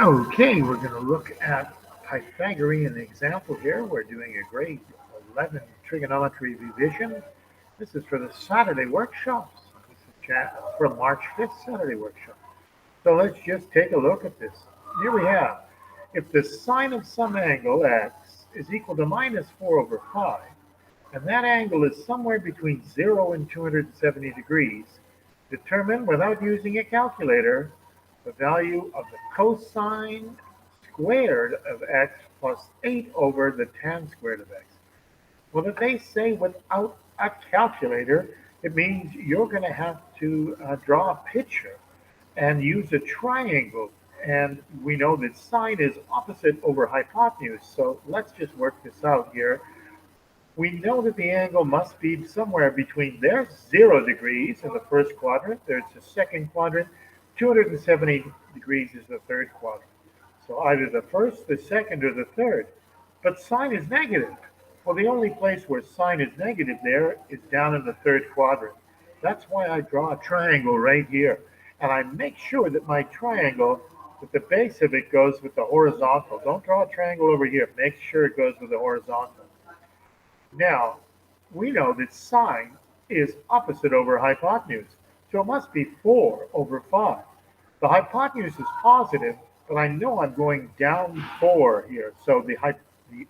Okay, we're going to look at Pythagorean example here. We're doing a grade 11 trigonometry revision. This is for the Saturday workshops. This is for March 5th Saturday workshop. So let's just take a look at this. Here we have, if the sine of some angle x is equal to minus 4 over 5, and that angle is somewhere between 0 and 270 degrees, determine without using a calculator the value of the cosine squared of x plus 8 over the tan squared of x. Well, if they say without a calculator, it means you're going to have to draw a picture and use a triangle. And we know that sine is opposite over hypotenuse. So let's just work this out here. We know that the angle must be somewhere between there's 0 degrees in the first quadrant, there's the second quadrant, 270 degrees is the third quadrant. So either the first, the second, or the third. But sine is negative. Well, the only place where sine is negative there is down in the third quadrant. That's why I draw a triangle right here. And I make sure that my triangle, that the base of it goes with the horizontal. Don't draw a triangle over here. Make sure it goes with the horizontal. Now, we know that sine is opposite over hypotenuse, so it must be 4 over 5. The hypotenuse is positive, but I know I'm going down 4 here, so the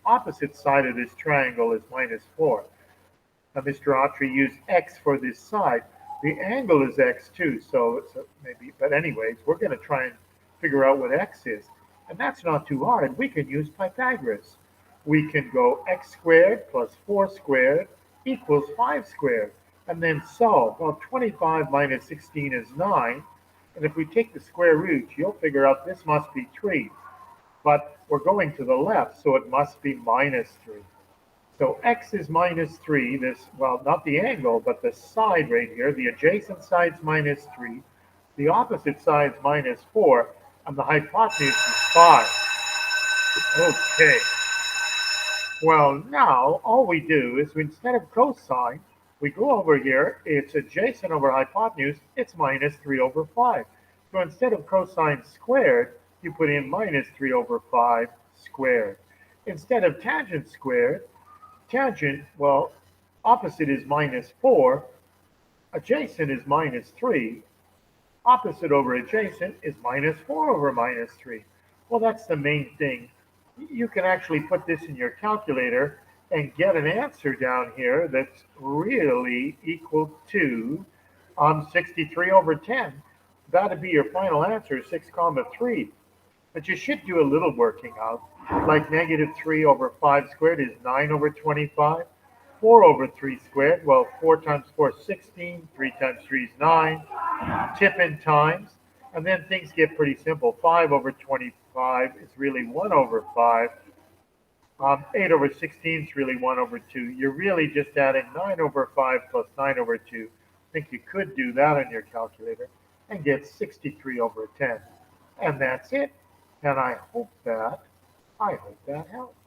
opposite side of this triangle is minus 4. Now, Mr. Autry used x for this side. The angle is x too, so maybe, but anyways, we're going to try and figure out what x is. And that's not too hard. We can use Pythagoras. We can go x squared plus 4 squared equals 5 squared, and then solve. Well, 25 minus 16 is 9, and if we take the square root, you'll figure out this must be 3. But we're going to the left, so it must be minus 3. So x is minus 3, this, well, not the angle, but the side right here, the adjacent side's minus 3, the opposite side's minus 4, and the hypotenuse is 5. Okay. Well, now all we do is instead of cosine, we go over here, it's adjacent over hypotenuse, it's minus 3 over 5. So instead of cosine squared, you put in minus 3 over 5 squared. Instead of tangent squared, tangent, well, opposite is minus 4, adjacent is minus 3, opposite over adjacent is minus 4 over minus 3. Well, that's the main thing. You can actually put this in your calculator and get an answer down here that's really equal to 63 over 10. That'd be your final answer, 6 comma 3. But you should do a little working out. Like negative 3 over 5 squared is 9 over 25. 4 over 3 squared, well, 4 times 4 is 16. 3 times 3 is 9. Tip in times. And then things get pretty simple. 5 over 25 is really 1 over 5. 8 over 16 is really 1 over 2. You're really just adding 9 over 5 plus 9 over 2. I think you could do that on your calculator and get 63 over 10. And that's it. And I hope that helps.